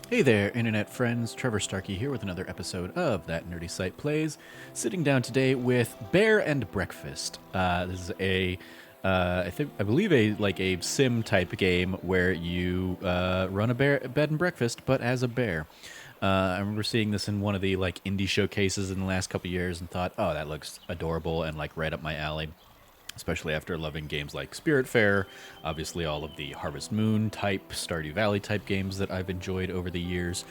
Hey there, internet friends. Trevor Starkey here with another episode of That Nerdy Site Plays. Sitting down today with Bear and Breakfast. This is I believe a sim type game where you run a bed and breakfast, but as a bear. I remember seeing this in one of the indie showcases in the last couple years and thought, oh, that looks adorable and right up my alley, especially after loving games like Spiritfarer, obviously all of the Harvest Moon type, Stardew Valley type games that I've enjoyed over the years.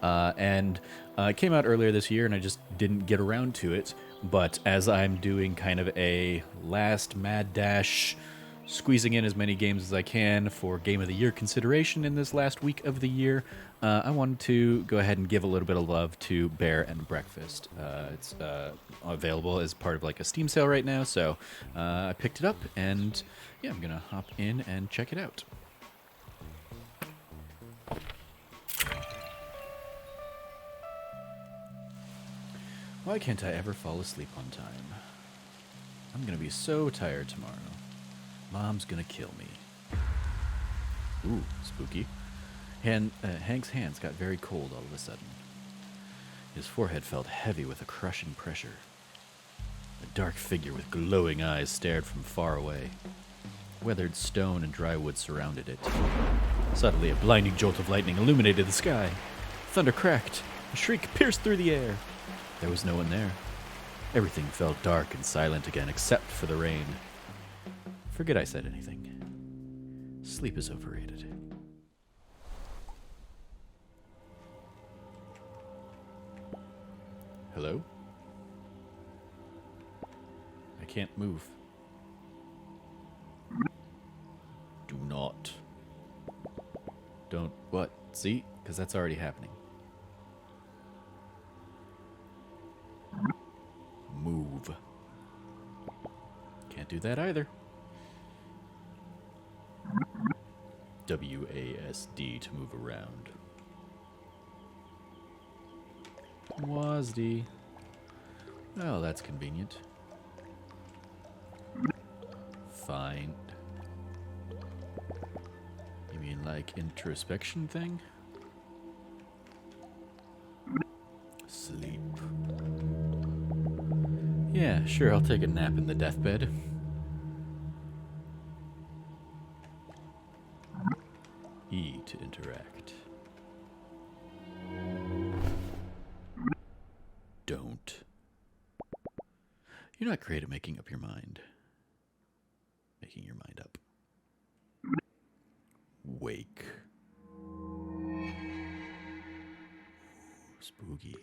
And it came out earlier this year, and I just didn't get around to it. But as I'm doing kind of a last mad dash, squeezing in as many games as I can for Game of the Year consideration in this last week of the year, I wanted to go ahead and give a little bit of love to Bear and Breakfast. It's available as part of a Steam sale right now, so I picked it up, and yeah, I'm gonna hop in and check it out. Why can't I ever fall asleep on time? I'm gonna be so tired tomorrow. Mom's gonna kill me. Ooh, spooky. Hank's hands got very cold all of a sudden. His forehead felt heavy with a crushing pressure. A dark figure with glowing eyes stared from far away. Weathered stone and dry wood surrounded it. Suddenly, a blinding jolt of lightning illuminated the sky. Thunder cracked. A shriek pierced through the air. There was no one there. Everything felt dark and silent again, except for the rain. Forget I said anything. Sleep is overrated. Hello? I can't move. Do not. Don't. What? See? Because that's already happening. Move. Can't do that either. WASD to move around. WASD. Oh, that's convenient. Find. You mean introspection thing? Sleep. Yeah, sure, I'll take a nap in the deathbed. E to interact. Don't. You're not great at making up your mind. Making your mind up. Wake. Spooky.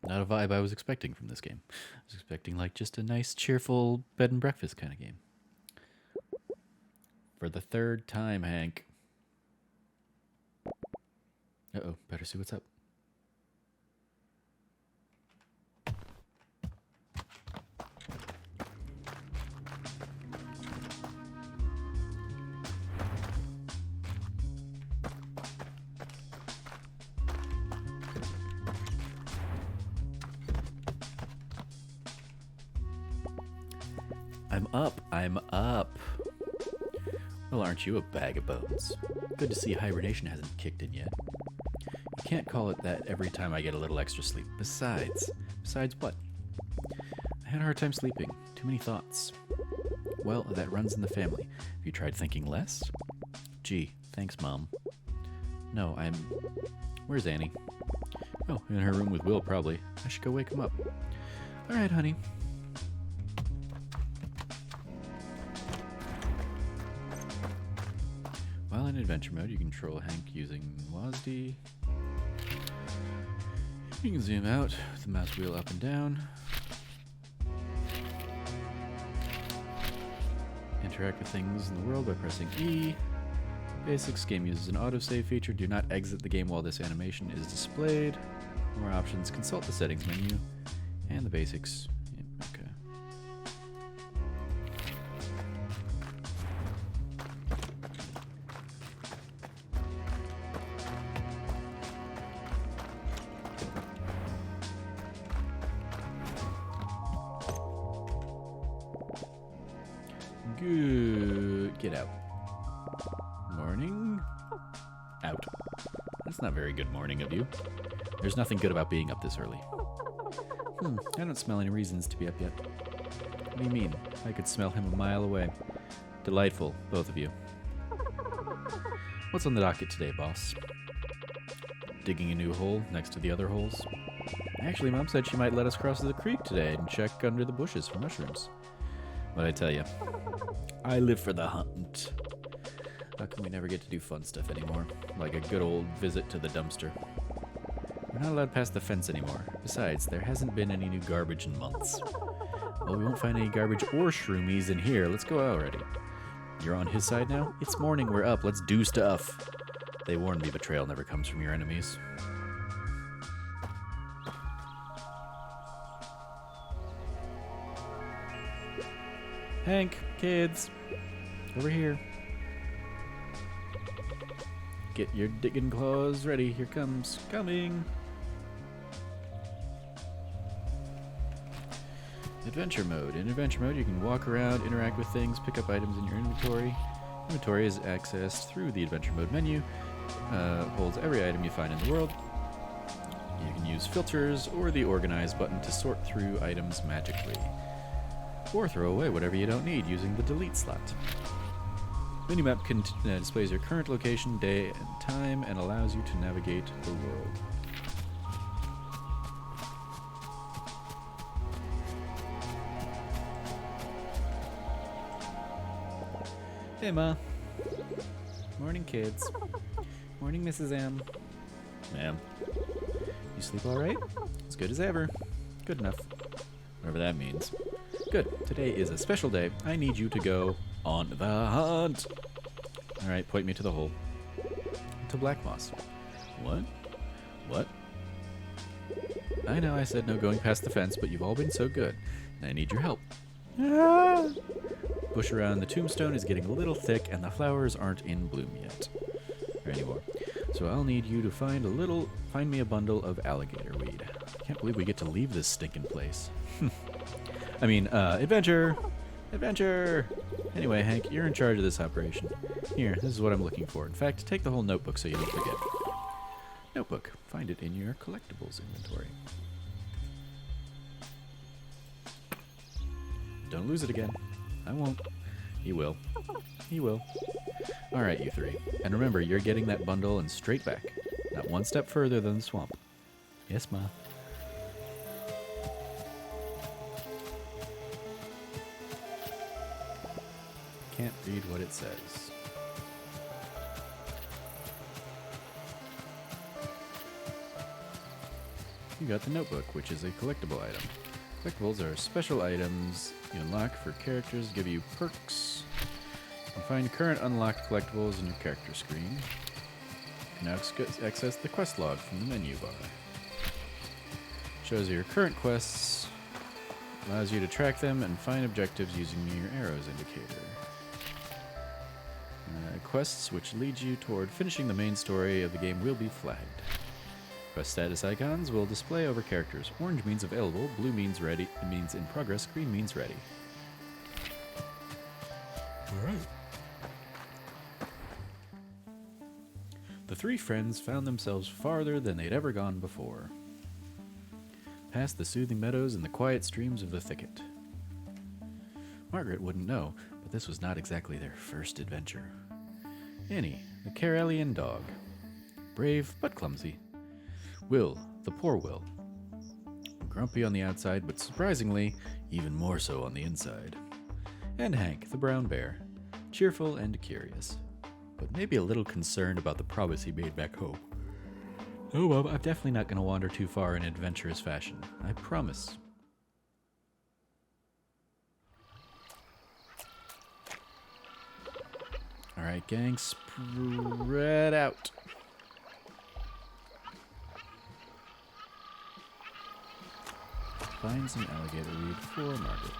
Not a vibe I was expecting from this game. I was expecting just a nice, cheerful bed and breakfast kind of game. For the third time, Hank. Uh-oh, better see what's up. I'm up. Well, aren't you a bag of bones? Good to see hibernation hasn't kicked in yet. You can't call it that every time I get a little extra sleep. Besides what? I had a hard time sleeping. Too many thoughts. Well, that runs in the family. Have you tried thinking less? Gee, thanks, Mom. No, Where's Annie? Oh, in her room with Will, probably. I should go wake him up. All right, honey. While in adventure mode, you control Hank using WASD. You can zoom out with the mouse wheel up and down. Interact with things in the world by pressing E. Basics, game uses an autosave feature. Do not exit the game while this animation is displayed. More options, consult the settings menu. And the basics. Yep, okay. Good. Get out. Morning. out. That's not very good morning of you. There's nothing good about being up this early. I don't smell any reasons to be up yet. What do you mean? I could smell him a mile away. Delightful, both of you. What's on the docket today, boss? Digging a new hole next to the other holes? Actually, Mom said she might let us cross the creek today and check under the bushes for mushrooms. But I tell you, I live for the hunt. How come we never get to do fun stuff anymore? Like a good old visit to the dumpster. We're not allowed past the fence anymore. Besides, there hasn't been any new garbage in months. Well, we won't find any garbage or shroomies in here. Let's go already. You're on his side now? It's morning, we're up. Let's do stuff. They warned me betrayal never comes from your enemies. Hank, kids, over here. Get your digging claws ready. Here comes. Coming. Adventure mode. In adventure mode, you can walk around, interact with things, pick up items in your inventory. Inventory is accessed through the adventure mode menu. Holds every item you find in the world. You can use filters or the organize button to sort through items magically. Or throw away whatever you don't need using the delete slot. Minimap displays your current location, day, and time, and allows you to navigate the world. Hey, Ma. Morning, kids. Morning, Mrs. M. Ma'am. You sleep all right? As good as ever. Good enough. Whatever that means. Good. Today is a special day. I need you to go on the hunt. All right, point me to the hole. To Black Moss. What? What? I know I said no going past the fence, but you've all been so good, and I need your help. Bush around the tombstone is getting a little thick, and the flowers aren't in bloom yet. Or anymore. So I'll need you to find me a bundle of alligator weed. I can't believe we get to leave this stinking place. I mean, adventure! Adventure! Anyway, Hank, you're in charge of this operation. Here, this is what I'm looking for. In fact, take the whole notebook so you don't forget. Notebook. Find it in your collectibles inventory. Don't lose it again. I won't. He will. He will. Alright, you three. And remember, you're getting that bundle and straight back. Not one step further than the swamp. Yes, Ma. Can't read what it says. You got the notebook, which is a collectible item. Collectibles are special items you unlock for characters, give you perks. You can find current unlocked collectibles in your character screen. You can now access the quest log from the menu bar. Shows you your current quests, allows you to track them and find objectives using your arrows indicator. Quests which lead you toward finishing the main story of the game will be flagged. Quest status icons will display over characters. Orange means available, blue means ready, means in progress, green means ready. Alright. The three friends found themselves farther than they'd ever gone before. Past the soothing meadows and the quiet streams of the thicket. Margaret wouldn't know, but this was not exactly their first adventure. Annie, the Karelian dog. Brave, but clumsy. Will, the poor Will. Grumpy on the outside, but surprisingly, even more so on the inside. And Hank, the brown bear. Cheerful and curious, but maybe a little concerned about the promise he made back home. Oh, well, I'm definitely not going to wander too far in adventurous fashion. I promise. Alright, gang, spread out. Find some alligator weed for Margaret.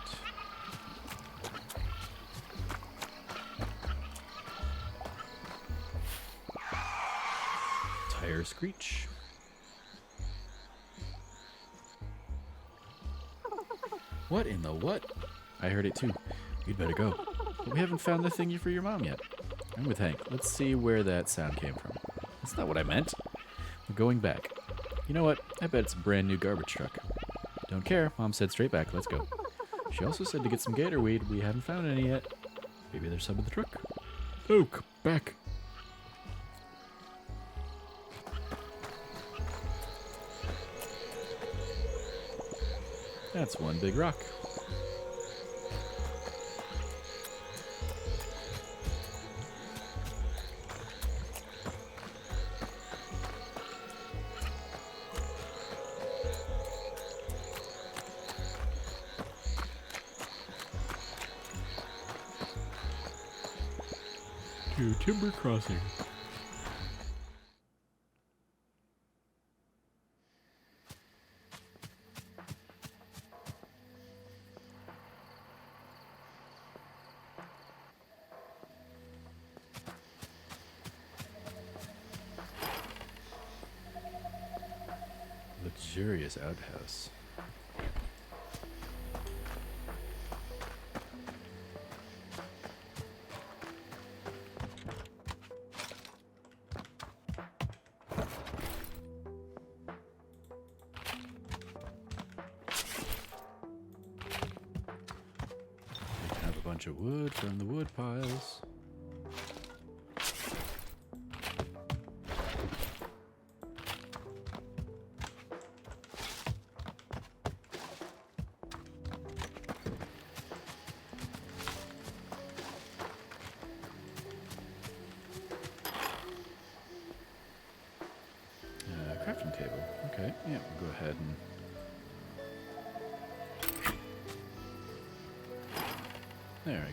Tire screech. What in the what? I heard it too. We'd better go. But we haven't found the thingy for your mom yet. I'm with Hank. Let's see where that sound came from. That's not what I meant. We're going back. You know what? I bet it's a brand new garbage truck. Don't care. Mom said straight back. Let's go. She also said to get some gator weed. We haven't found any yet. Maybe there's some in the truck. Oh, come back. That's one big rock. To Timber Crossing. Luxurious outhouse. Have a bunch of wood from the wood piles. Crafting table. Okay, yeah, we'll go ahead and... There,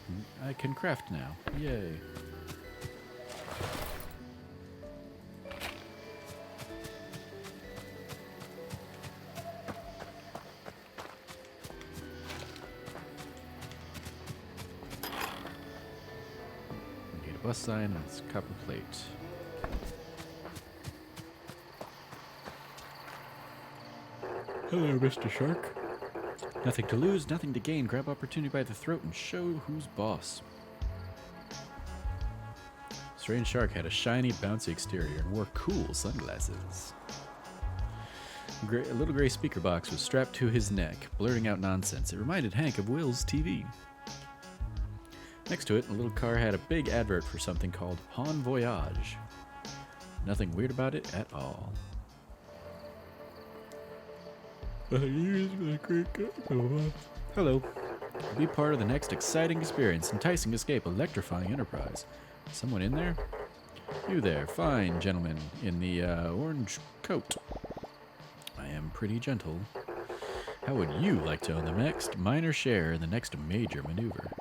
I can craft now. Yay. Need a bus sign and it's copper plate. Hello, Mr. Shark. Nothing to lose, nothing to gain. Grab opportunity by the throat and show who's boss. Strange Shark had a shiny, bouncy exterior and wore cool sunglasses. A little gray speaker box was strapped to his neck, blurting out nonsense. It reminded Hank of Will's TV. Next to it, a little car had a big advert for something called Bon Voyage. Nothing weird about it at all. Hello. Be part of the next exciting experience, enticing escape, electrifying enterprise. Someone in there? You there, fine gentleman in the orange coat. I am pretty gentle. How would you like to own the next minor share in the next major maneuver?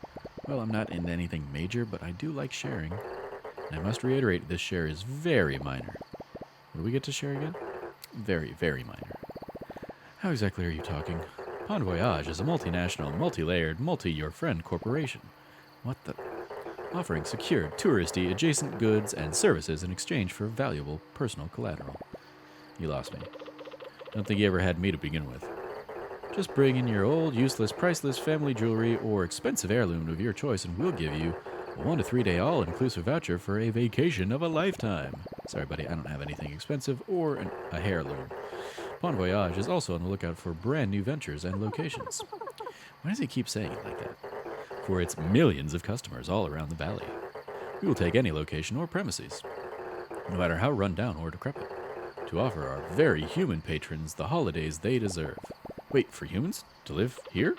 Well, I'm not in anything major, but I do like sharing. And I must reiterate, this share is very minor. What do we get to share again? Very, very minor. How exactly are you talking? Bon Voyage is a multinational, multi-layered, multi-your-friend corporation. What the? Offering secured, touristy, adjacent goods and services in exchange for valuable personal collateral. You lost me. Don't think you ever had me to begin with. Just bring in your old, useless, priceless family jewelry or expensive heirloom of your choice and we'll give you a 1 to 3 day all-inclusive voucher for a vacation of a lifetime. Sorry, buddy, I don't have anything expensive or a heirloom. Bon Voyage is also on the lookout for brand new ventures and locations. Why does he keep saying it like that? For its millions of customers all around the valley. We will take any location or premises, no matter how run down or decrepit, to offer our very human patrons the holidays they deserve. Wait, for humans? To live here?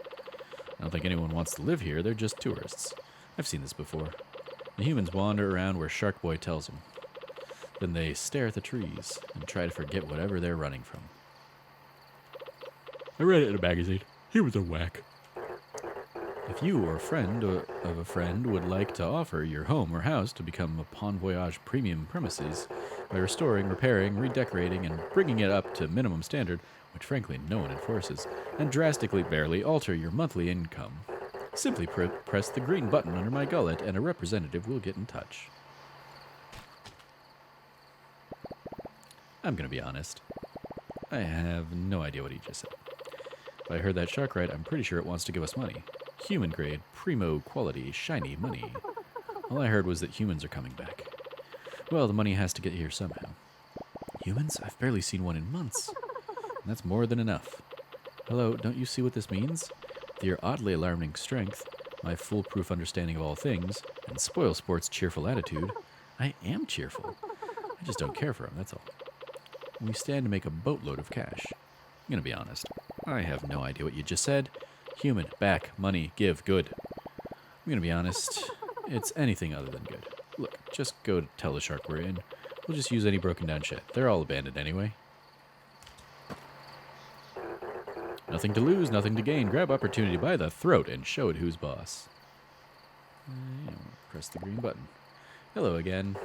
I don't think anyone wants to live here, they're just tourists. I've seen this before. The humans wander around where Shark Boy tells them. Then they stare at the trees and try to forget whatever they're running from. I read it in a magazine. He was a whack. If you or a friend of a friend would like to offer your home or house to become a Bon Voyage premium premises by restoring, repairing, redecorating, and bringing it up to minimum standard, which frankly no one enforces, and drastically barely alter your monthly income, simply press the green button under my gullet and a representative will get in touch. I'm going to be honest. I have no idea what he just said. If I heard that shark right, I'm pretty sure it wants to give us money. Human grade, primo quality, shiny money. All I heard was that humans are coming back. Well, the money has to get here somehow. Humans? I've barely seen one in months. And that's more than enough. Hello, don't you see what this means? With your oddly alarming strength, my foolproof understanding of all things, and Spoilsport's cheerful attitude, I am cheerful. I just don't care for him, that's all. We stand to make a boatload of cash. I'm gonna be honest. I have no idea what you just said. Human, back, money, give, good. I'm gonna be honest. It's anything other than good. Look, just go tell the shark we're in. We'll just use any broken down shit. They're all abandoned anyway. Nothing to lose, nothing to gain. Grab opportunity by the throat and show it who's boss. Press the green button. Hello again.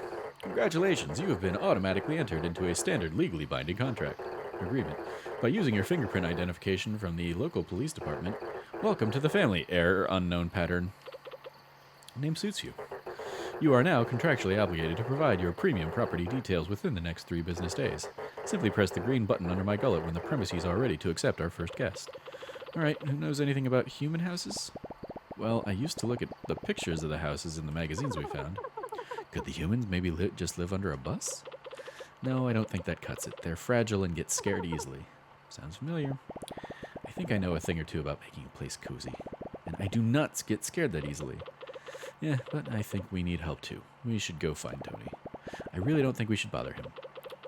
Congratulations, you have been automatically entered into a standard legally binding contract agreement. By using your fingerprint identification from the local police department, welcome to the family. Error unknown pattern. Name suits you. You are now contractually obligated to provide your premium property details within the next 3 business days. Simply press the green button under my gullet when the premises are ready to accept our first guest. Alright, who knows anything about human houses? Well, I used to look at the pictures of the houses in the magazines we found. Could the humans maybe just live under a bus? No, I don't think that cuts it. They're fragile and get scared easily. Sounds familiar. I think I know a thing or two about making a place cozy. And I do not get scared that easily. Yeah, but I think we need help too. We should go find Tony. I really don't think we should bother him.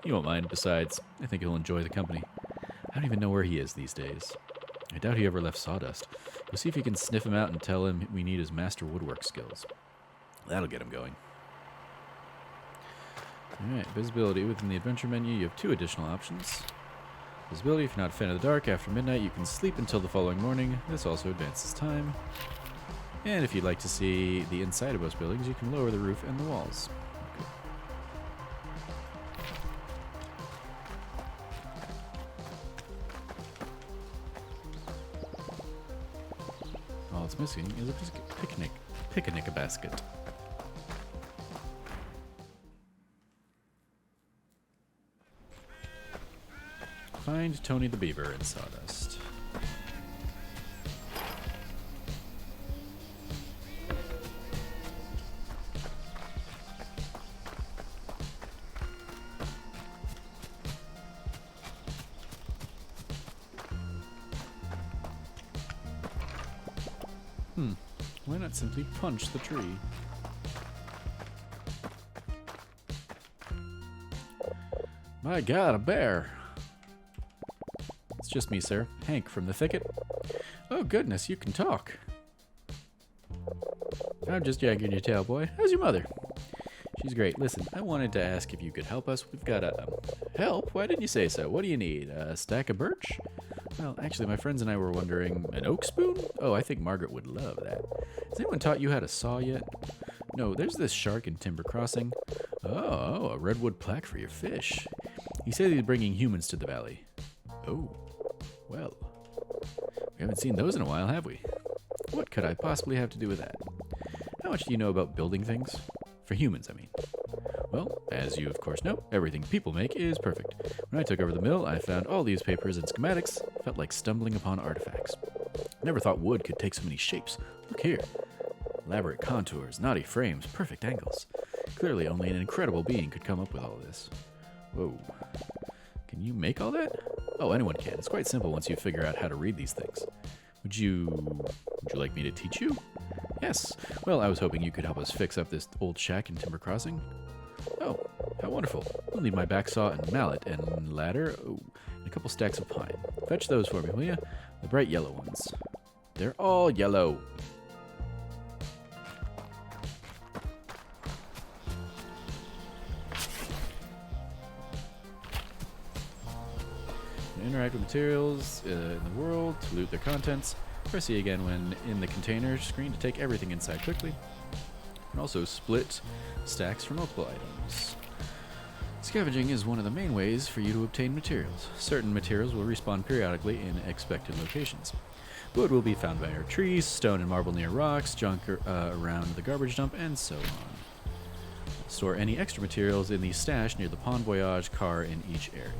He won't mind. Besides, I think he'll enjoy the company. I don't even know where he is these days. I doubt he ever left Sawdust. We'll see if we can sniff him out and tell him we need his master woodwork skills. That'll get him going. Alright, visibility. Within the adventure menu, you have 2 additional options. Visibility, if you're not a fan of the dark, after midnight you can sleep until the following morning. This also advances time. And if you'd like to see the inside of most buildings, you can lower the roof and the walls. Okay. All it's missing is a picnic basket. Find Tony the Beaver in Sawdust. Why not simply punch the tree? My God, a bear! It's just me, sir. Hank from the thicket. Oh, goodness, you can talk. I'm just yanking your tail, boy. How's your mother? She's great. Listen, I wanted to ask if you could help us. We've got a... help? Why didn't you say so? What do you need? A stack of birch? Well, actually, my friends and I were wondering... An oak spoon? Oh, I think Margaret would love that. Has anyone taught you how to saw yet? No, there's this shark in Timber Crossing. Oh, a redwood plaque for your fish. He said he's bringing humans to the valley. Oh, well. We haven't seen those in a while, have we? What could I possibly have to do with that? How much do you know about building things? For humans, I mean. Well, as you of course know, everything people make is perfect. When I took over the mill, I found all these papers and schematics. Felt like stumbling upon artifacts. Never thought wood could take so many shapes. Look here. Elaborate contours, knotty frames, perfect angles. Clearly only an incredible being could come up with all this. Whoa. Can you make all that? Oh, anyone can. It's quite simple once you figure out how to read these things. Would you like me to teach you? Yes. Well, I was hoping you could help us fix up this old shack in Timber Crossing. Oh, how wonderful. We'll need my back saw and mallet and ladder. Oh, and a couple stacks of pine. Fetch those for me, will you? The bright yellow ones. They're all yellow. Interact with materials in the world to loot their contents. Press E again when in the container screen to take everything inside quickly. And also split stacks for multiple items. Scavenging is one of the main ways for you to obtain materials. Certain materials will respawn periodically in expected locations. Wood will be found by our trees, stone and marble near rocks, junk around the garbage dump, and so on. Store any extra materials in the stash near the Pond Voyage car in each area.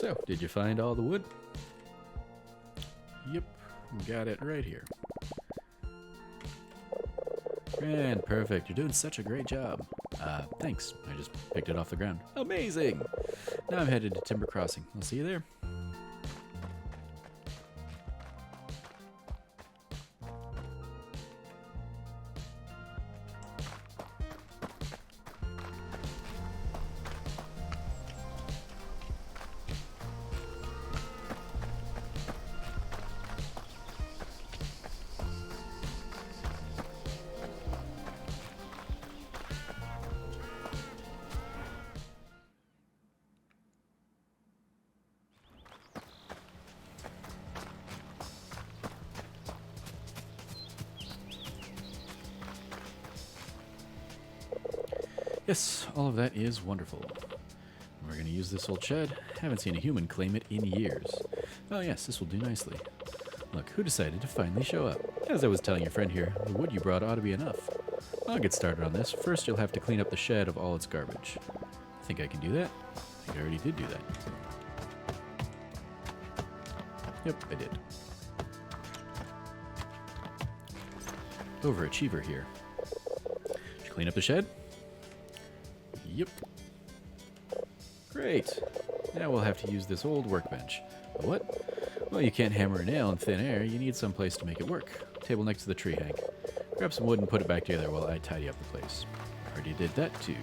So, did you find all the wood? Yep, got it right here. And perfect, you're doing such a great job. Thanks, I just picked it off the ground. Amazing! Now I'm headed to Timber Crossing. I'll see you there. Yes, all of that is wonderful. We're going to use this old shed. Haven't seen a human claim it in years. Oh yes, this will do nicely. Look, who decided to finally show up? As I was telling your friend here, the wood you brought ought to be enough. I'll get started on this. First, you'll have to clean up the shed of all its garbage. Think I can do that? I think I already did do that. Yep, I did. Overachiever here. Did you clean up the shed? Yep. Great. Now we'll have to use this old workbench. What? Well, you can't hammer a nail in thin air. You need some place to make it work. Table next to the tree, Hank. Grab some wood and put it back together while I tidy up the place. Already did that too.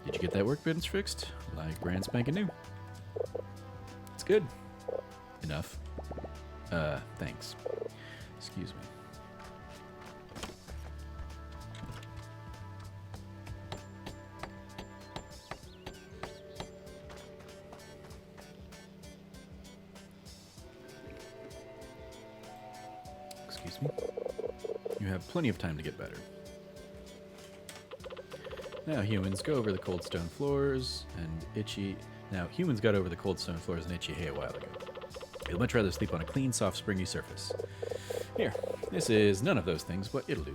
Did you get that workbench fixed? Like brand spanking new. It's good. Enough. Thanks. Excuse me. Excuse me. You have plenty of time to get better. Now humans go over the cold stone floors and itchy... Now humans got over the cold stone floors and itchy hay a while ago. You'd much rather sleep on a clean, soft, springy surface. Here, this is none of those things, but it'll do.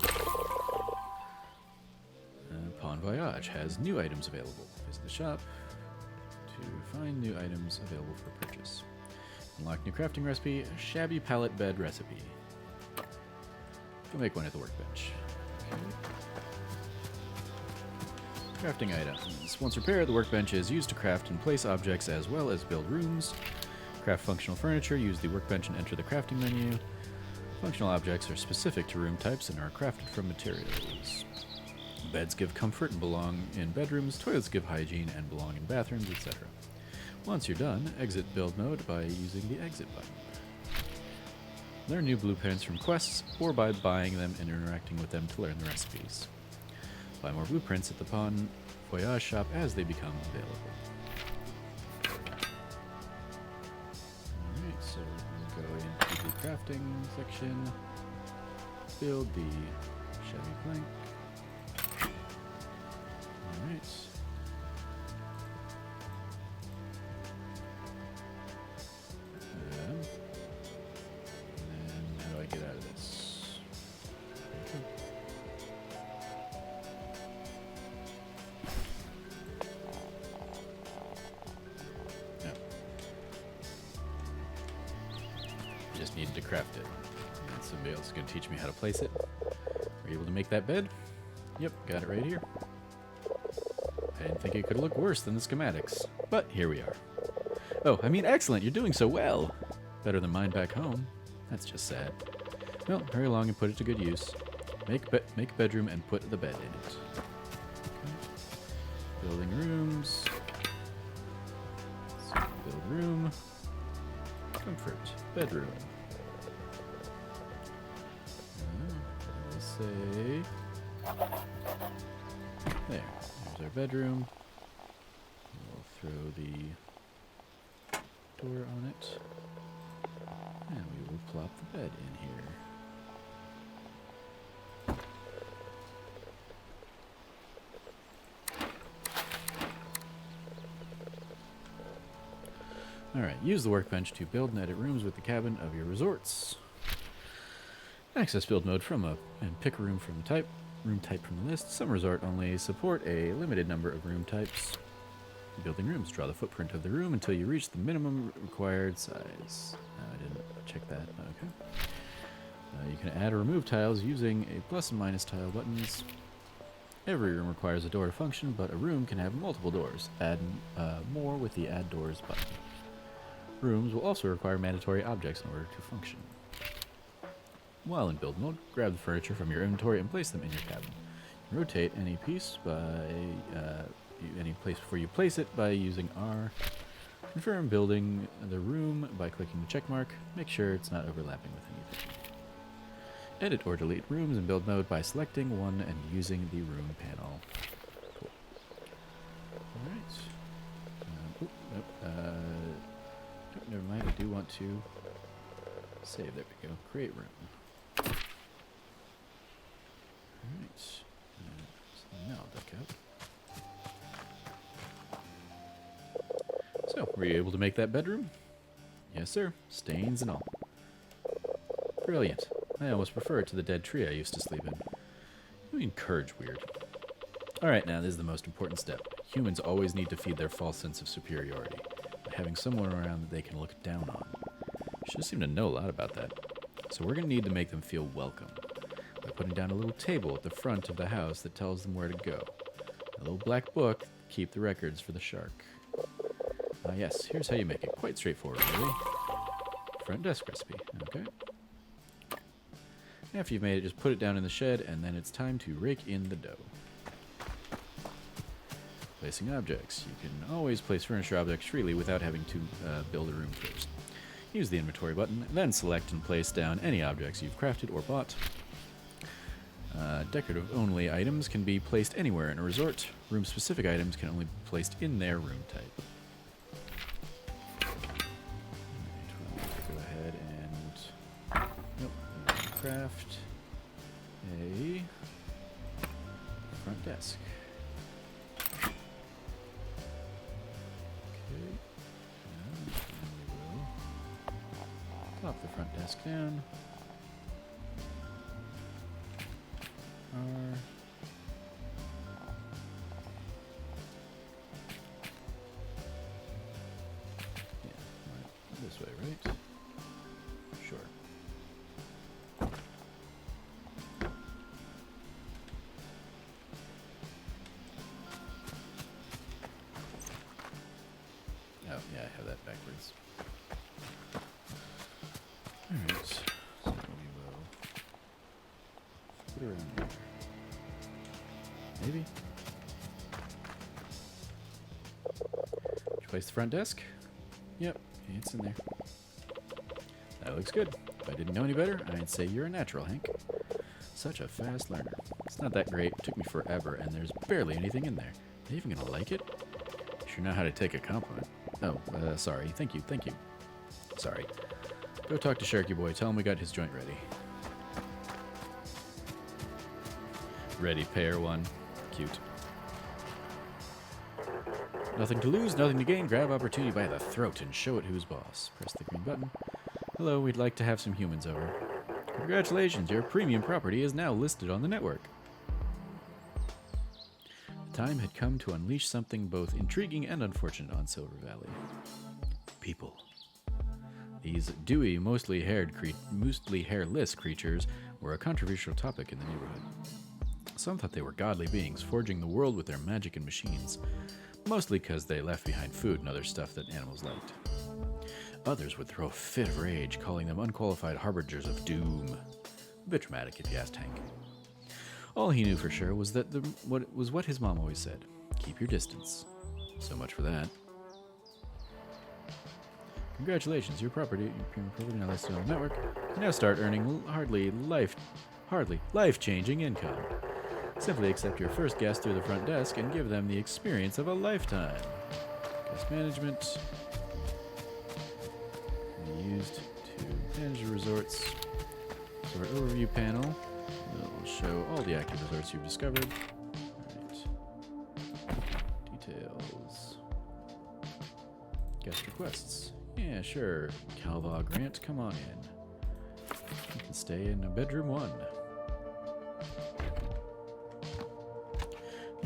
Pawn Voyage has new items available. Visit the shop to find new items available for purchase. Unlock new crafting recipe, shabby pallet bed recipe. Go make one at the workbench. Okay. Crafting items. Once repaired, the workbench is used to craft and place objects as well as build rooms. Craft functional furniture. Use the workbench and enter the crafting menu. Functional objects are specific to room types and are crafted from materials. Beds give comfort and belong in bedrooms. Toilets give hygiene and belong in bathrooms, etc. Once you're done, exit build mode by using the exit button. Learn new blueprints from quests or by buying them and interacting with them to learn the recipes. Buy more blueprints at the Pawn Voyage shop as they become available. Alright, so we'll go into the crafting section, build the shabby plank. Alright. And then how do I get out of this? No. Just needed to craft it. And somebody else is going to teach me how to place it. Were you able to make that bed? Yep, got it right here. I didn't think it could look worse than the schematics, but here we are. Oh, I mean, excellent, you're doing so well. Better than mine back home. That's just sad. Well, hurry along and put it to good use. Make a bedroom and put the bed in it. Okay. Building rooms. So build room. Comfort. Bedroom. Let's say... There. There's our bedroom. We'll throw the door on it. And we will plop the bed in here. Alright, use the workbench to build and edit rooms with the cabin of your resorts. Access build mode and pick a room from the room type from the list. Some resort only support a limited number of room types. Building rooms. Draw the footprint of the room until you reach the minimum required size. I didn't check that. Okay. You can add or remove tiles using a plus and minus tile buttons. Every room requires a door to function, but a room can have multiple doors. Add more with the Add Doors button. Rooms will also require mandatory objects in order to function. While in build mode, grab the furniture from your inventory and place them in your cabin. Rotate any piece by any place before you place it by using R. Confirm building the room by clicking the check mark. Make sure it's not overlapping with anything. Edit or delete rooms in build mode by selecting one and using the room panel. Cool. Alright. Never mind, I do want to save. There we go. Create room. Alright. So now I'll duck out. So, were you able to make that bedroom? Yes, sir. Stains and all. Brilliant. I almost prefer it to the dead tree I used to sleep in. You encourage weird. Alright, now this is the most important step. Humans always need to feed their false sense of superiority by having someone around that they can look down on. You should seem to know a lot about that. So we're going to need to make them feel welcome by putting down a little table at the front of the house that tells them where to go. A little black book to keep the records for the shark. Yes, here's how you make it. Quite straightforward, really. Front desk recipe. Okay. After you've made it, just put it down in the shed, and then it's time to rake in the dough. Placing objects. You can always place furniture objects freely without having to build a room first. Use the inventory button, then select and place down any objects you've crafted or bought. Decorative-only items can be placed anywhere in a resort. Room-specific items can only be placed in their room type. Go ahead and... Nope. Craft a front desk. Okay. And we will plop the front desk down. This way, right? Sure. Oh, yeah, I have that backwards. Alright, so we will put it around here. Maybe? Did you place the front desk? Yep, it's in there. That looks good. If I didn't know any better, I'd say you're a natural, Hank. Such a fast learner. It's not that great, it took me forever, and there's barely anything in there. Are you even gonna like it? You sure know how to take a compliment. Oh, sorry. Thank you. Sorry. Go talk to Sharky Boy, tell him we got his joint ready. Ready, pair one. Cute. Nothing to lose, nothing to gain. Grab opportunity by the throat and show it who's boss. Press the green button. Hello, we'd like to have some humans over. Congratulations, your premium property is now listed on the network. The time had come to unleash something both intriguing and unfortunate on Silver Valley. People. These dewy, mostly hairless creatures were a controversial topic in the neighborhood. Some thought they were godly beings, forging the world with their magic and machines, mostly because they left behind food and other stuff that animals liked. Others would throw a fit of rage, calling them unqualified harbingers of doom. A bit dramatic, if you asked Hank. All he knew for sure was that what his mom always said: keep your distance. So much for that. Congratulations, your property now listed on the network. You now start earning hardly life-changing income. Simply accept your first guest through the front desk and give them the experience of a lifetime. Guest management. Used to manage the resorts. So our overview panel will show all the active resorts you've discovered. Alright. Details. Guest requests. Yeah, sure. Calva Grant, come on in. You can stay in bedroom 1.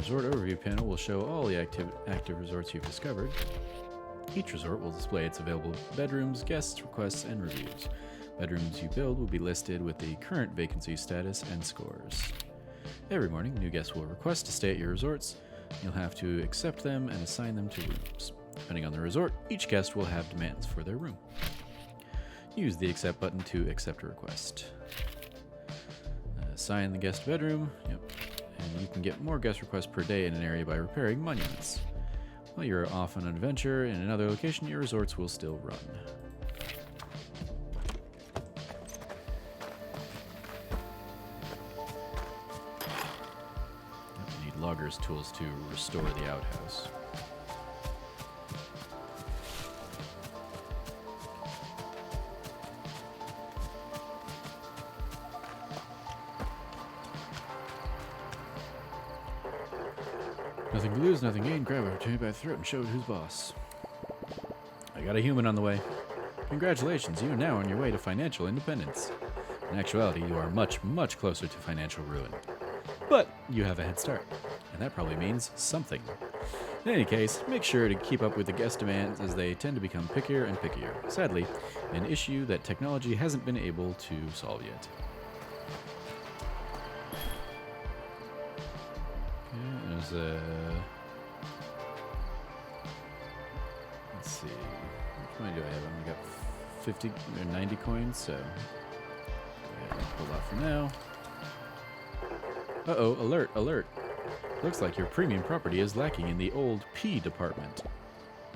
resort overview panel will show all the active resorts you've discovered. Each resort will display its available bedrooms, guests, requests, and reviews. Bedrooms you build will be listed with the current vacancy status and scores. Every morning, new guests will request to stay at your resorts. You'll have to accept them and assign them to rooms. Depending on the resort, each guest will have demands for their room. Use the accept button to accept a request. Assign the guest bedroom. Yep. And you can get more guest requests per day in an area by repairing monuments. While you're off on an adventure in another location, your resorts will still run. You need loggers' tools to restore the outhouse. Nothing to lose, nothing gained. Grab opportunity by the throat and show it who's boss. I got a human on the way. Congratulations, you are now on your way to financial independence. In actuality, you are much, much closer to financial ruin. But you have a head start, and that probably means something. In any case, make sure to keep up with the guest demands as they tend to become pickier and pickier. Sadly, an issue that technology hasn't been able to solve yet. Let's see, which money do I have? I only got 50 or 90 coins, so go ahead and pull off for now. Uh-oh, alert, alert. Looks like your premium property is lacking in the old P department.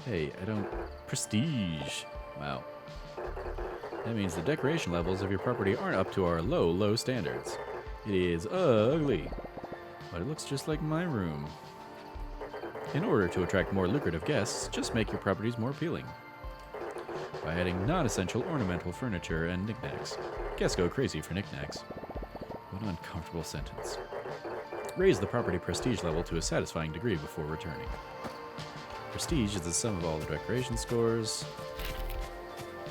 Hey, I don't... Prestige. Wow. That means the decoration levels of your property aren't up to our low, low standards. It is ugly. But it looks just like my room. In order to attract more lucrative guests, just make your properties more appealing. By adding non-essential ornamental furniture and knickknacks. Guests go crazy for knickknacks. What an uncomfortable sentence. Raise the property prestige level to a satisfying degree before returning. Prestige is the sum of all the decoration scores.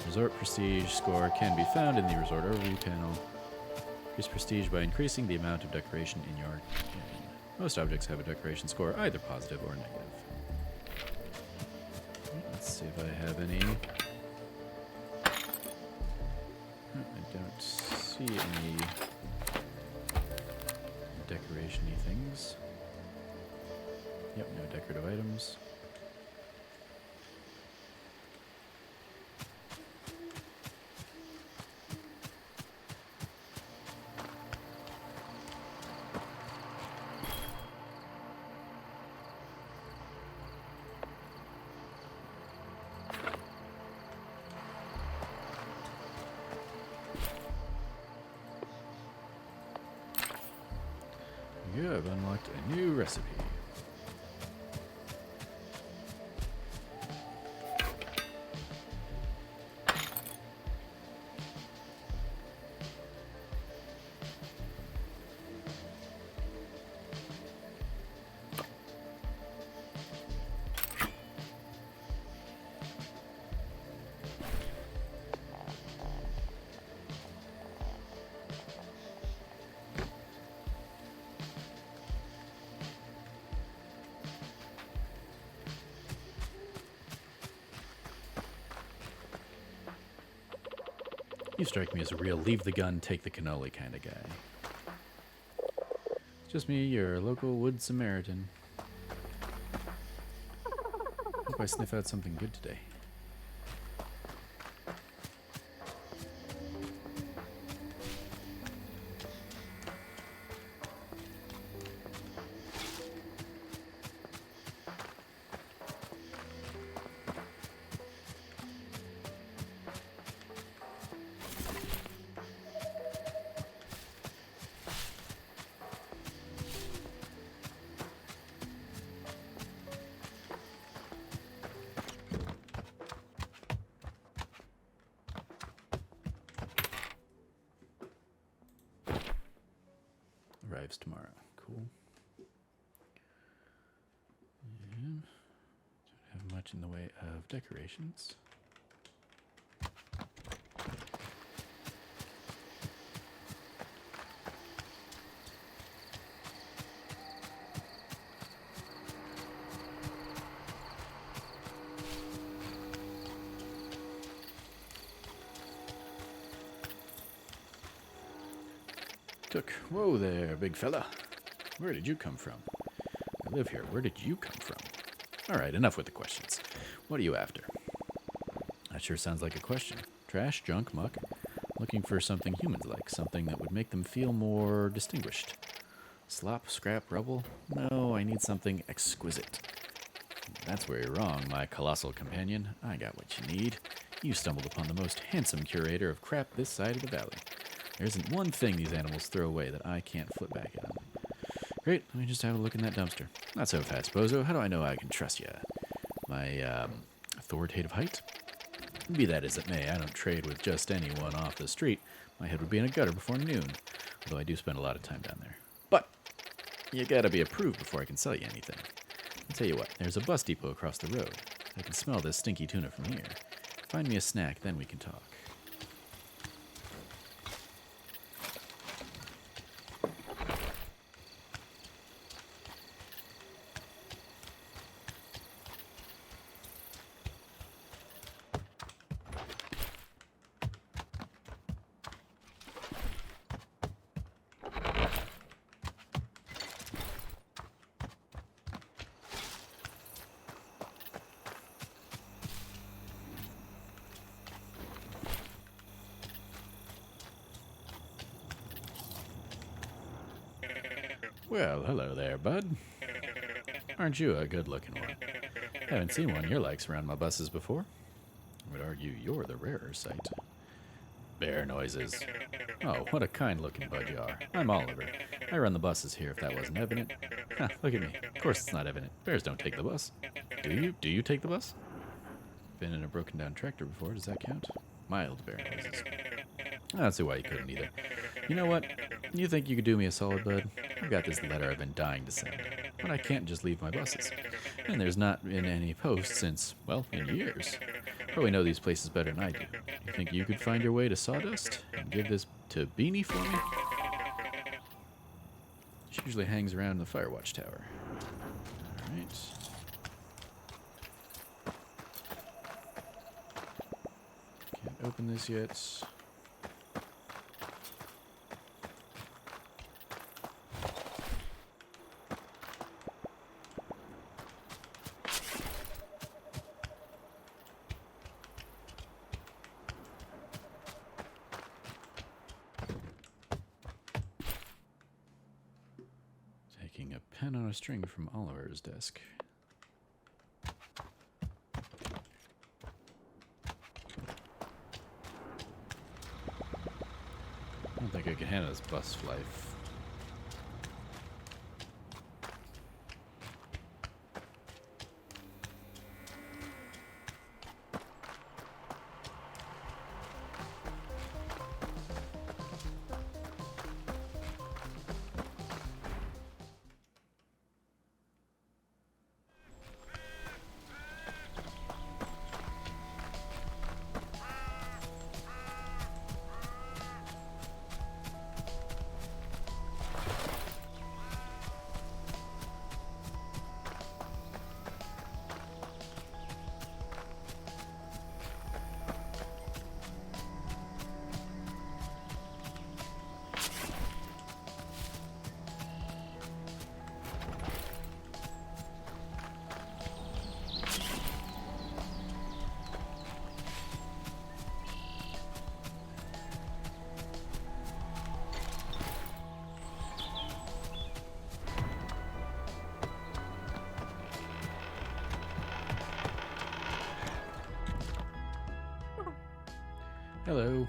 Resort prestige score can be found in the resort overview panel. Increase prestige by increasing the amount of decoration in your game. Most objects have a decoration score either positive or negative. Let's see if I have any. I don't see any decoration-y things. Yep, no decorative items. You have unlocked a new recipe. You strike me as a real leave the gun, take the cannoli kind of guy. It's just me, your local wood Samaritan. Hope I sniff out something good today. Arrives tomorrow. Cool. And don't have much in the way of decorations. Cook. Whoa there, big fella. Where did you come from? I live here. Where did you come from? All right, enough with the questions. What are you after? That sure sounds like a question. Trash, junk, muck. Looking for something humans like, something that would make them feel more distinguished. Slop, scrap, rubble? No, I need something exquisite. That's where you're wrong, my colossal companion. I got what you need. You stumbled upon the most handsome curator of crap this side of the valley. There isn't one thing these animals throw away that I can't flip back at them. Great, let me just have a look in that dumpster. Not so fast, bozo. How do I know I can trust you? My, authoritative height? Be that as it may, I don't trade with just anyone off the street. My head would be in a gutter before noon, although I do spend a lot of time down there. But you gotta be approved before I can sell you anything. I'll tell you what, there's a bus depot across the road. I can smell this stinky tuna from here. Find me a snack, then we can talk. Well, hello there, bud. Aren't you a good-looking one? Haven't seen one your likes around my buses before. I would argue you're the rarer sight. Bear noises. Oh, what a kind-looking bud you are. I'm Oliver. I run the buses here, if that wasn't evident. Ha, look at me. Of course it's not evident. Bears don't take the bus. Do you? Do you take the bus? Been in a broken-down tractor before. Does that count? Mild bear noises. I don't see why you couldn't either. You know what? You think you could do me a solid, bud? I've got this letter I've been dying to send, but I can't just leave my buses. And there's not been any post since, well, in years. Probably know these places better than I do. You think you could find your way to Sawdust and give this to Beanie for me? She usually hangs around the Firewatch Tower. Alright. Can't open this yet. Taking a pen on a string from Oliver's desk. I don't think I can handle this bus life. Hello.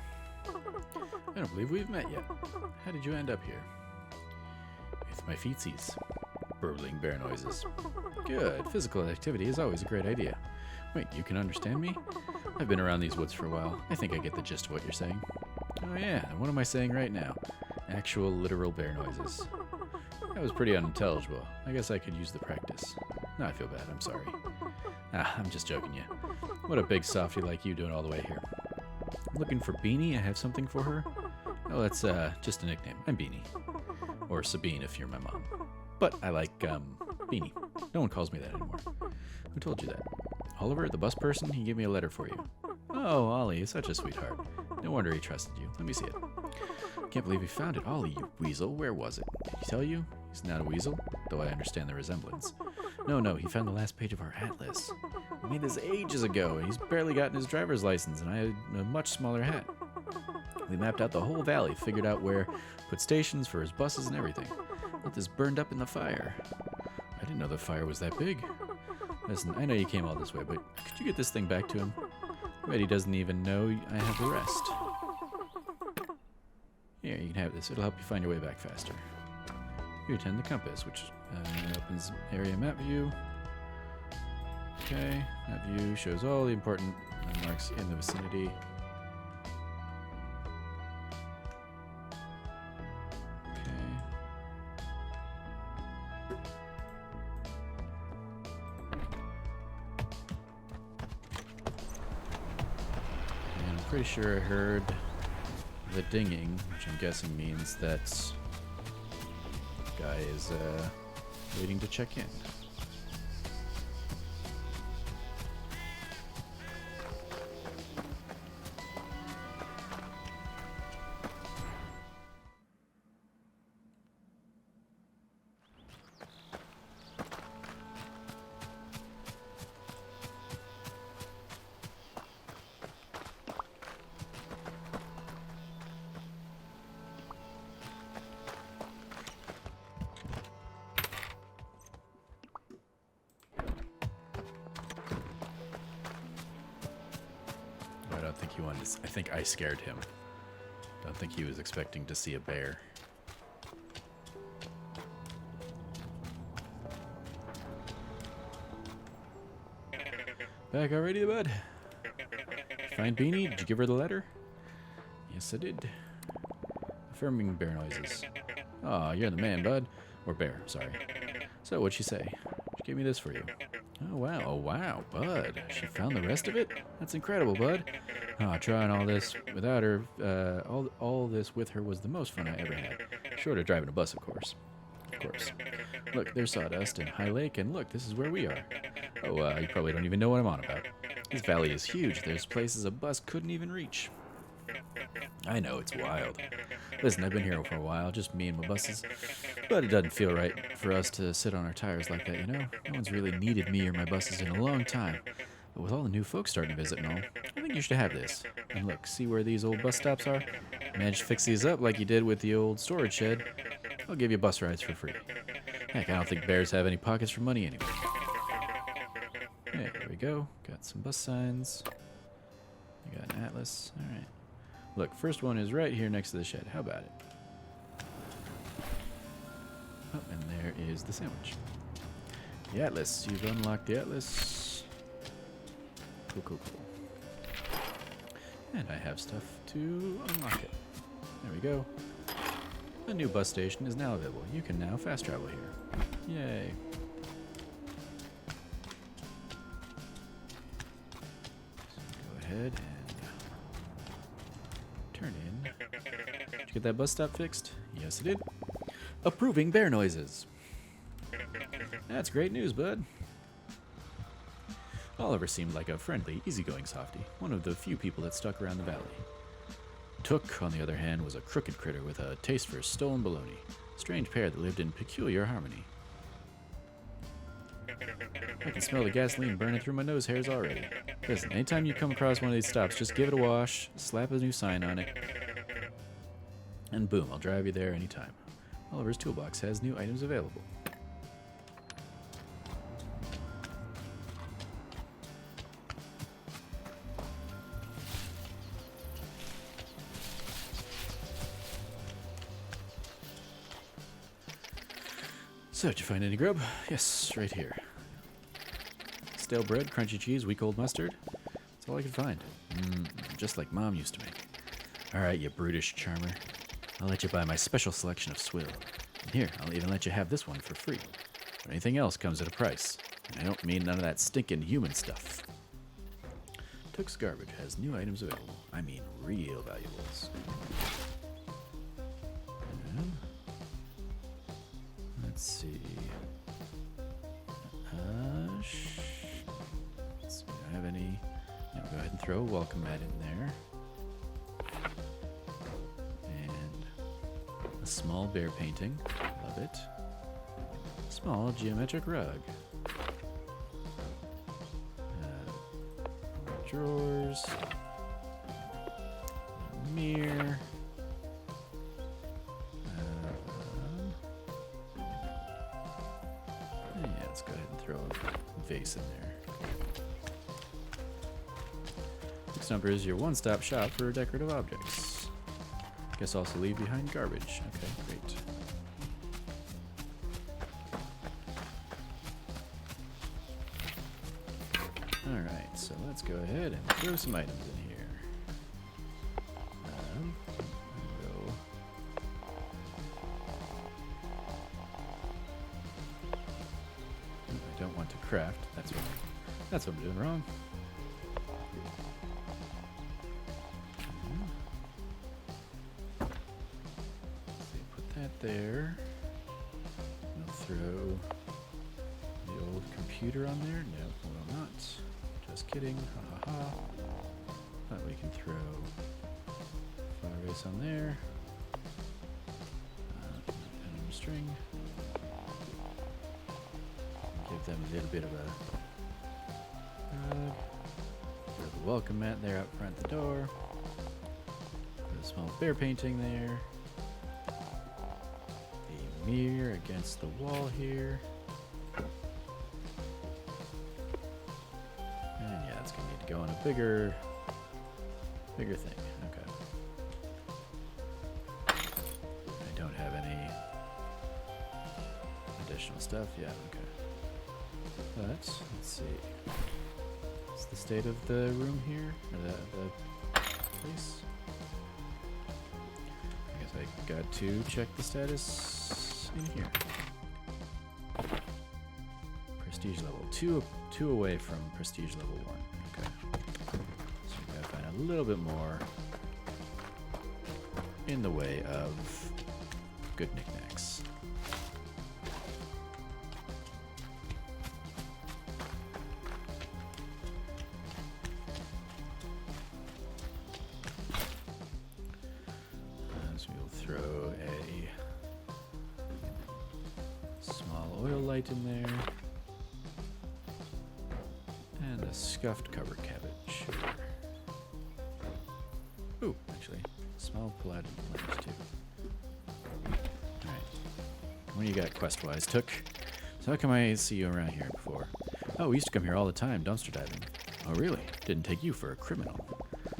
I don't believe we've met yet. How did you end up here? With my feetsies. Burbling bear noises. Good. Physical activity is always a great idea. Wait, you can understand me? I've been around these woods for a while. I think I get the gist of what you're saying. Oh yeah, what am I saying right now? Actual literal bear noises. That was pretty unintelligible. I guess I could use the practice. No, I feel bad. I'm sorry. I'm just joking you. What a big softy like you doing all the way here. Looking for Beanie? I have something for her? Oh, that's just a nickname. I'm Beanie. Or Sabine if you're my mom. But I like, Beanie. No one calls me that anymore. Who told you that? Oliver, the bus person? He gave me a letter for you. Oh, Ollie, such a sweetheart. No wonder he trusted you. Let me see it. Can't believe he found it, Ollie, you weasel. Where was it? Did he tell you? He's not a weasel, though I understand the resemblance. No, he found the last page of our atlas. We made this ages ago, and he's barely gotten his driver's license, and I had a much smaller hat. We mapped out the whole valley, figured out where, put stations for his buses and everything. But this burned up in the fire. I didn't know the fire was that big. Listen, I know you came all this way, but could you get this thing back to him? I bet he doesn't even know I have the rest. Here, you can have this. It'll help you find your way back faster. Here, turn the compass, which opens area map view. Okay, map view shows all the important landmarks in the vicinity. Pretty sure I heard the dinging, which I'm guessing means that guy is waiting to check in. I think I scared him. Don't think he was expecting to see a bear. Back already, bud? Fine, Beanie. Did you give her the letter? Yes, I did. Affirming bear noises. Aw, you're the man, bud. Or bear, sorry. So, what'd she say? She gave me this for you. Oh, wow, bud. She found the rest of it? That's incredible, bud. Oh, trying all this without her, all this with her was the most fun I ever had. Short of driving a bus, of course. Look, there's Sawdust and High Lake, and look, this is where we are. Oh, you probably don't even know what I'm on about. This valley is huge. There's places a bus couldn't even reach. I know, it's wild. Listen, I've been here for a while, just me and my buses. But it doesn't feel right for us to sit on our tires like that, you know? No one's really needed me or my buses in a long time. But with all the new folks starting to visit and all, I think you should have this. And look, see where these old bus stops are? Managed to fix these up like you did with the old storage shed. I'll give you bus rides for free. Heck, I don't think bears have any pockets for money anyway. There we go. Got some bus signs. I got an atlas. Alright. Look, first one is right here next to the shed. How about it? Oh, and there is the sandwich. The atlas. You've unlocked the atlas. Cool. And I have stuff to unlock it. There we go. A new bus station is now available. You can now fast travel here. Yay. Go ahead and turn in. Did you get that bus stop fixed? Yes, I did. Approving bear noises. That's great news, bud. Oliver seemed like a friendly, easygoing softy, one of the few people that stuck around the valley. Took, on the other hand, was a crooked critter with a taste for stolen baloney. Strange pair that lived in peculiar harmony. I can smell the gasoline burning through my nose hairs already. Listen, anytime you come across one of these stops, just give it a wash, slap a new sign on it, and boom, I'll drive you there anytime. Oliver's toolbox has new items available. So, did you find any grub? Yes, right here. Stale bread, crunchy cheese, weak old mustard. That's all I could find. Just like Mom used to make. Alright, you brutish charmer. I'll let you buy my special selection of swill. And here, I'll even let you have this one for free. But anything else comes at a price. And I don't mean none of that stinking human stuff. Took's Garbage has new items available. I mean real valuables. And let's see. Let's see, do I have any? No, go ahead and throw a welcome mat in there. And Small bear painting. Love it. Small geometric rug. Drawers. Mirror. Yeah, let's go ahead and throw a vase in there. Next number is your one-stop shop for decorative objects. Guess also leave behind garbage. Okay, great. Alright, so let's go ahead and throw some items in here. Go. I don't want to craft. That's what I'm doing wrong. There. We'll throw the old computer on there. No, we will not. Just kidding. Ha ha ha. But we can throw fire base on there. Pendulum string. Give them a little bit of a welcome mat there out front the door. Put a small bear painting there. Mirror against the wall here. And yeah, it's gonna need to go on a bigger thing. Okay. I don't have any additional stuff yet. Okay. But let's see. What's the state of the room here? Or the place? I guess I got to check the status in here. Prestige level 2 away from prestige level 1. Okay. So we gotta find a little bit more in the way of good knickknacks. So we'll throw a oil light in there, and a scuffed cover cabbage. Ooh, actually, small palladium lamps too. Alright, what do you got quest-wise, Took? So how come I see you around here before? Oh, we used to come here all the time, dumpster diving. Oh really? Didn't take you for a criminal.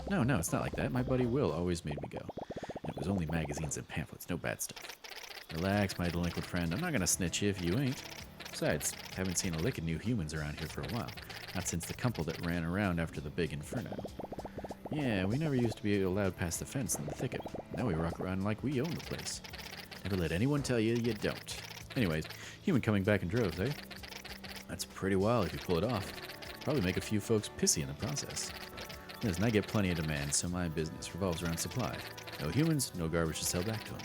No, it's not like that. My buddy Will always made me go. And it was only magazines and pamphlets, no bad stuff. Relax, my delinquent friend. I'm not gonna snitch you if you ain't. Besides, haven't seen a lick of new humans around here for a while. Not since the couple that ran around after the big inferno. Yeah, we never used to be allowed past the fence in the thicket. Now we rock around like we own the place. Never let anyone tell you you don't. Anyways, human coming back in droves, eh? That's pretty wild if you pull it off. Probably make a few folks pissy in the process. Listen, I get plenty of demand, so my business revolves around supply. No humans, no garbage to sell back to them.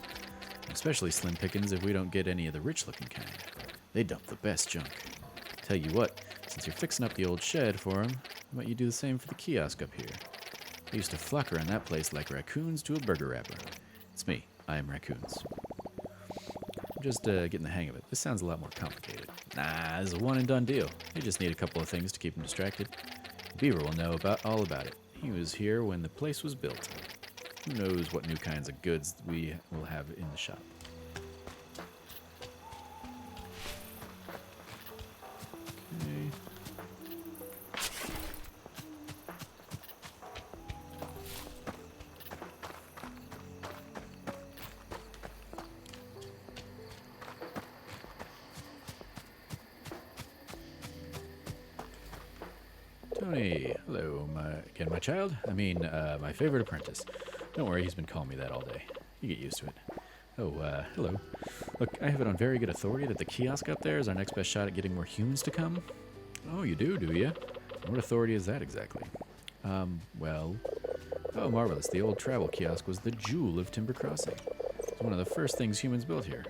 Especially slim pickings if we don't get any of the rich-looking kind. They dump the best junk. Tell you what, since you're fixing up the old shed for them, why don't you do the same for the kiosk up here? They used to flock around that place like raccoons to a burger wrapper. It's me. I am Raccoons. I'm just getting the hang of it. This sounds a lot more complicated. Nah, this is a one-and-done deal. They just need a couple of things to keep them distracted. Beaver will know all about it. He was here when the place was built. Who knows what new kinds of goods we will have in the shop. Okay. Tony, hello, my child. I mean, my favorite apprentice. Don't worry, he's been calling me that all day. You get used to it. Oh, hello. Look, I have it on very good authority that the kiosk up there is our next best shot at getting more humans to come. Oh, you do you? What authority is that exactly? Well... Oh, marvelous. The old travel kiosk was the jewel of Timber Crossing. It's one of the first things humans built here.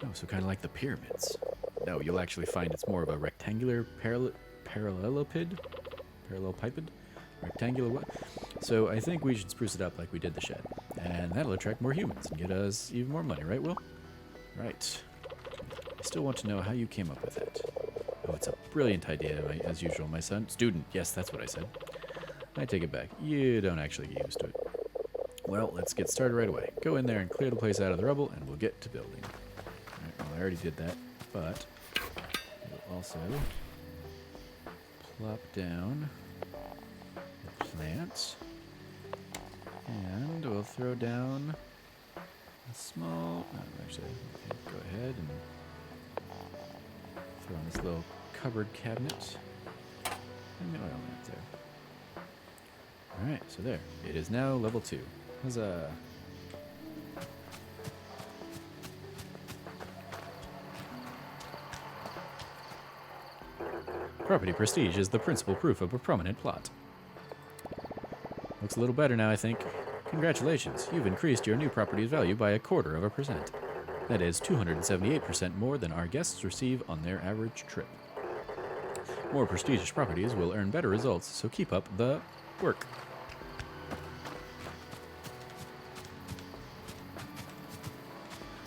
Oh, so kind of like the pyramids. No, you'll actually find it's more of a rectangular parallelepiped? Rectangular what? So I think we should spruce it up like we did the shed. And that'll attract more humans and get us even more money, right, Will? Right. I still want to know how you came up with that. Oh, it's a brilliant idea, as usual, my son. Student, yes, that's what I said. I take it back. You don't actually get used to it. Well, let's get started right away. Go in there and clear the place out of the rubble, and we'll get to building. Alright, well, I already did that, but we'll also plop down the plants, and we'll throw down a small... actually, go ahead and throw in this little cupboard cabinet, and the oil lamp there. Alright, so there. It is now level 2. Huzzah! Property prestige is the principal proof of a prominent plot. Looks a little better now, I think. Congratulations, you've increased your new property's value by 0.25%. That is 278% more than our guests receive on their average trip. More prestigious properties will earn better results, so keep up the work.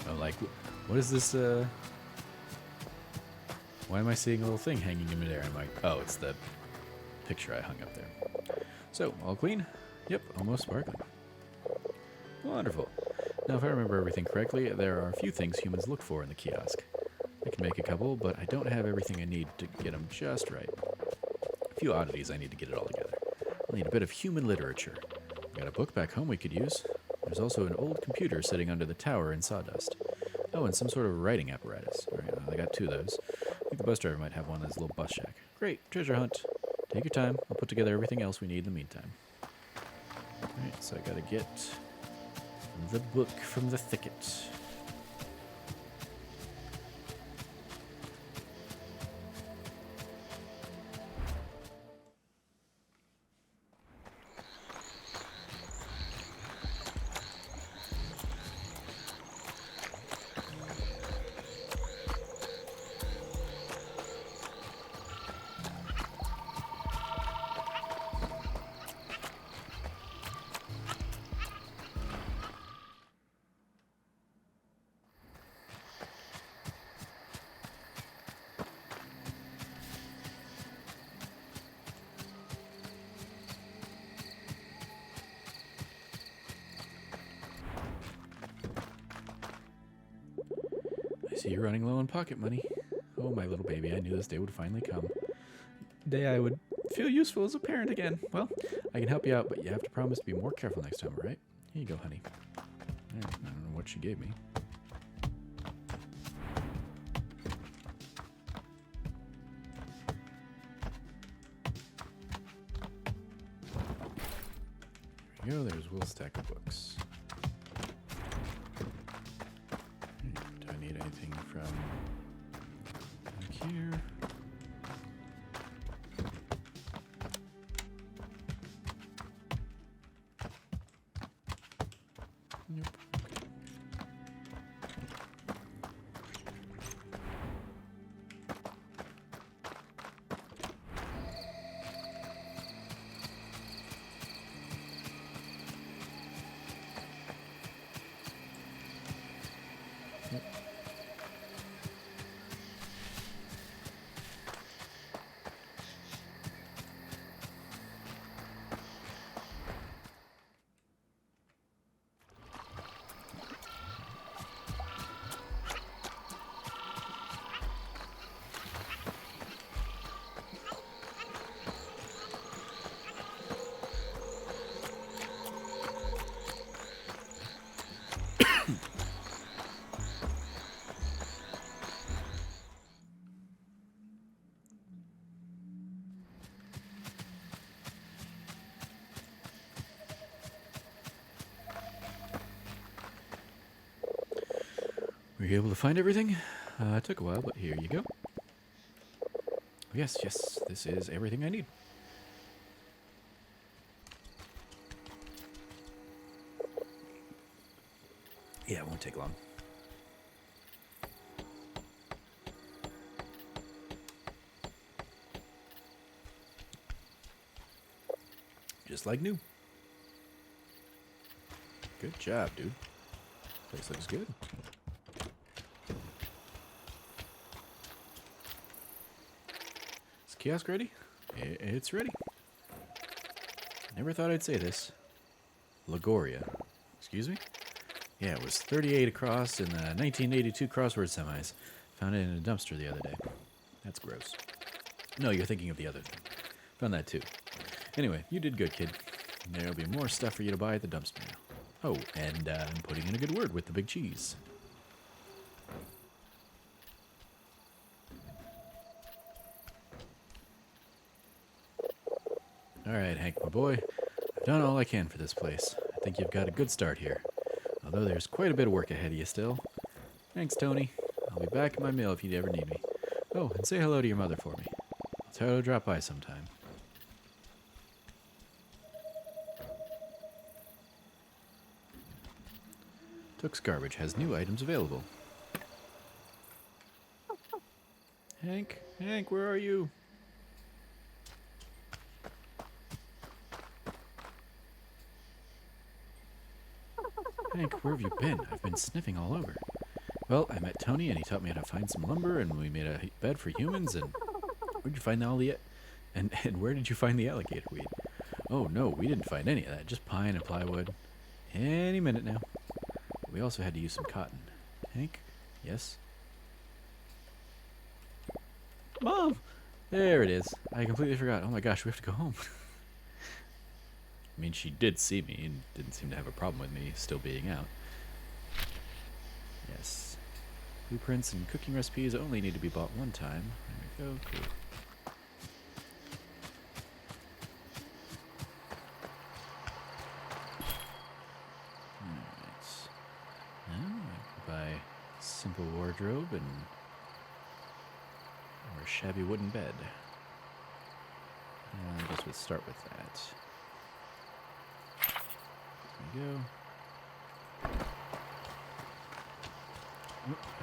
Oh, like, what is this, why am I seeing a little thing hanging in midair? I'm like, oh, it's the picture I hung up there. So, all clean? Yep, almost sparkling. Wonderful. Now, if I remember everything correctly, there are a few things humans look for in the kiosk. I can make a couple, but I don't have everything I need to get them just right. A few oddities I need to get it all together. I'll need a bit of human literature. I've got a book back home we could use. There's also an old computer sitting under the tower in sawdust. Oh, and some sort of writing apparatus. All right, well, I got 2 of those. I think the bus driver might have one in his little bus shack. Great, treasure hunt. Take your time. I'll put together everything else we need in the meantime. All right, so I gotta get the book from the thicket. I see you're running low on pocket money. Oh, my little baby, I knew this day would finally come. Day I would feel useful as a parent again. Well, I can help you out, but you have to promise to be more careful next time, all right? Here you go, honey. I don't know what she gave me. There we go, there's Will's stack of books. Do I need anything from back here? Nope. Yep. Were you able to find everything? It took a while, but here you go. Yes, yes, this is everything I need. Yeah, it won't take long. Just like new. Good job, dude. Place looks good. Is the kiosk ready? It's ready. Never thought I'd say this. Lagoria. Excuse me? Yeah, it was 38 across in the 1982 crossword semis. Found it in a dumpster the other day. That's gross. No, you're thinking of the other thing. Found that too. Anyway, you did good, kid. There'll be more stuff for you to buy at the dumpster now. Oh, and I'm putting in a good word with the big cheese. Alright, Hank, my boy. I've done all I can for this place. I think you've got a good start here. Although there's quite a bit of work ahead of you still. Thanks, Tony. I'll be back at my mill if you'd ever need me. Oh, and say hello to your mother for me. I'll tell her to drop by sometime. Took's Garbage has new items available. Hank, where are you? Hank, where have you been? I've been sniffing all over. Well, I met Tony and he taught me how to find some lumber and we made a bed for humans and... Where'd you find all the... And where did you find the alligator weed? Oh no, we didn't find any of that, just pine and plywood. Any minute now. We also had to use some cotton. Hank? Yes? Mom! There it is. I completely forgot. Oh my gosh, we have to go home. I mean, she did see me and didn't seem to have a problem with me still being out. Yes. Blueprints and cooking recipes only need to be bought one time. There we go. Cool. Alright. Now I can buy a simple wardrobe and... or a shabby wooden bed. I guess we'll start with that. There we go.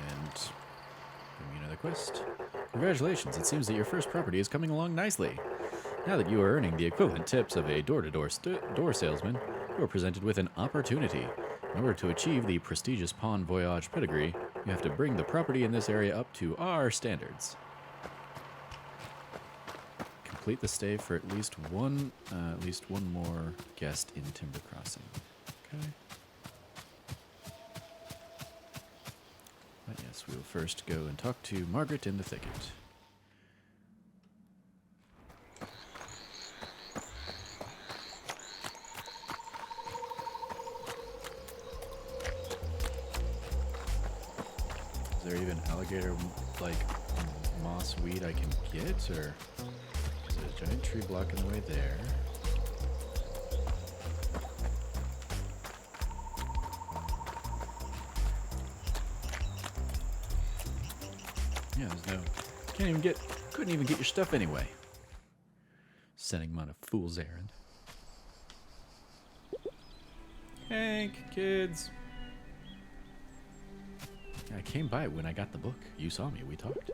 And give me another quest. Congratulations, it seems that your first property is coming along nicely. Now that you are earning the equivalent tips of a door-to-door salesman, you are presented with an opportunity. In order to achieve the prestigious Pawn Voyage pedigree, you have to bring the property in this area up to our standards. Complete the stay for at least one more guest in Timber Crossing. Okay. But yes, we will first go and talk to Margaret in the thicket. Is there even alligator, like, moss weed I can get, or is there a giant tree blocking the way there? Yeah, there's no... couldn't even get your stuff anyway. Sending him on a fool's errand. Hank, kids. I came by when I got the book. You saw me, we talked.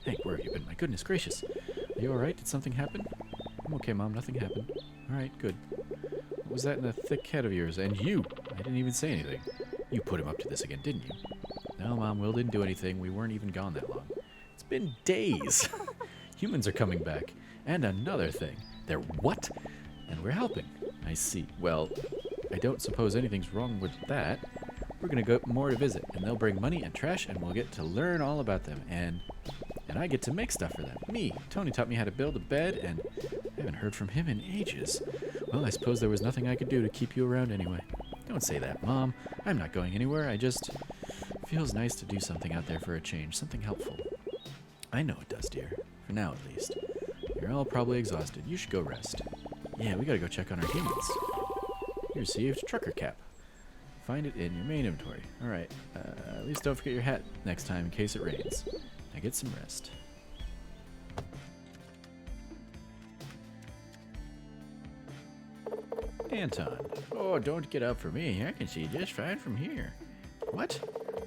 Hank, where have you been? My goodness gracious. Are you alright? Did something happen? I'm okay, Mom. Nothing happened. Alright, good. What was that in the thick head of yours? And you! I didn't even say anything. You put him up to this again, didn't you? No, Mom, Will didn't do anything. We weren't even gone that long. It's been days. Humans are coming back. And another thing. They're what? And we're helping. I see. Well, I don't suppose anything's wrong with that. We're gonna go more to visit, and they'll bring money and trash, and we'll get to learn all about them, and I get to make stuff for them. Me. Tony taught me how to build a bed, and I haven't heard from him in ages. Well, I suppose there was nothing I could do to keep you around anyway. Don't say that, Mom. I'm not going anywhere. I just... feels nice to do something out there for a change, something helpful. I know it does, dear. For now, at least. You're all probably exhausted. You should go rest. Yeah, we gotta go check on our humans. You received a trucker cap. Find it in your main inventory. Alright, at least don't forget your hat next time in case it rains. Now get some rest. Anton. Oh, don't get up for me. I can see just fine from here. What?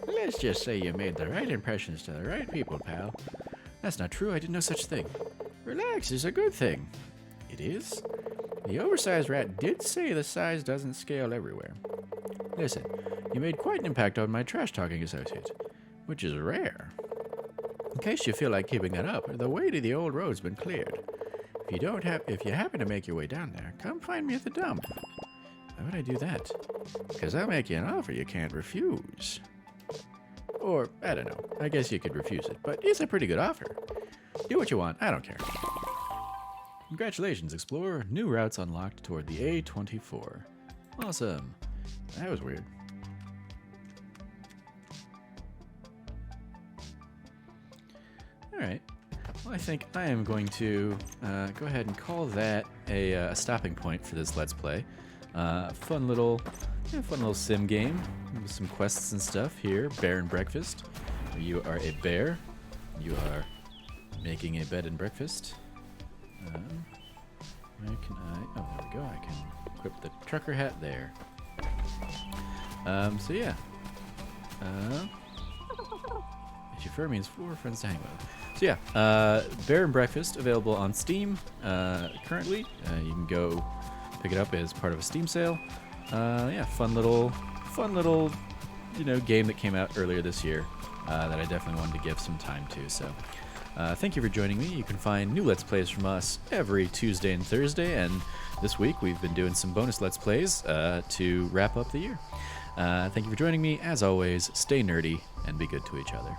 Let's just say you made the right impressions to the right people, pal. That's not true. I did no such thing. Relax, it's a good thing. It is? The oversized rat did say the size doesn't scale everywhere. Listen, you made quite an impact on my trash-talking associate, which is rare. In case you feel like keeping that up, the way to the old road's been cleared. If you happen to make your way down there, come find me at the dump. Why would I do that? Because I'll make you an offer you can't refuse. Or, I don't know, I guess you could refuse it, but it's a pretty good offer. Do what you want, I don't care. Congratulations, Explorer. New routes unlocked toward the A24. Awesome. That was weird. Alright. Well, I think I am going to go ahead and call that a stopping point for this Let's Play. Fun little sim game with some quests and stuff here. Bear and breakfast. You are a bear. You are making a bed and breakfast. Where can I? Oh, there we go. I can equip the trucker hat there. So yeah. Chauffeur means 4 friends to hang with. So yeah, Bear and Breakfast available on Steam currently. You can go pick it up as part of a Steam sale. Yeah, fun little, game that came out earlier this year that I definitely wanted to give some time to. So, thank you for joining me. You can find new Let's Plays from us every Tuesday and Thursday, and this week we've been doing some bonus Let's Plays to wrap up the year. Thank you for joining me. As always, stay nerdy and be good to each other.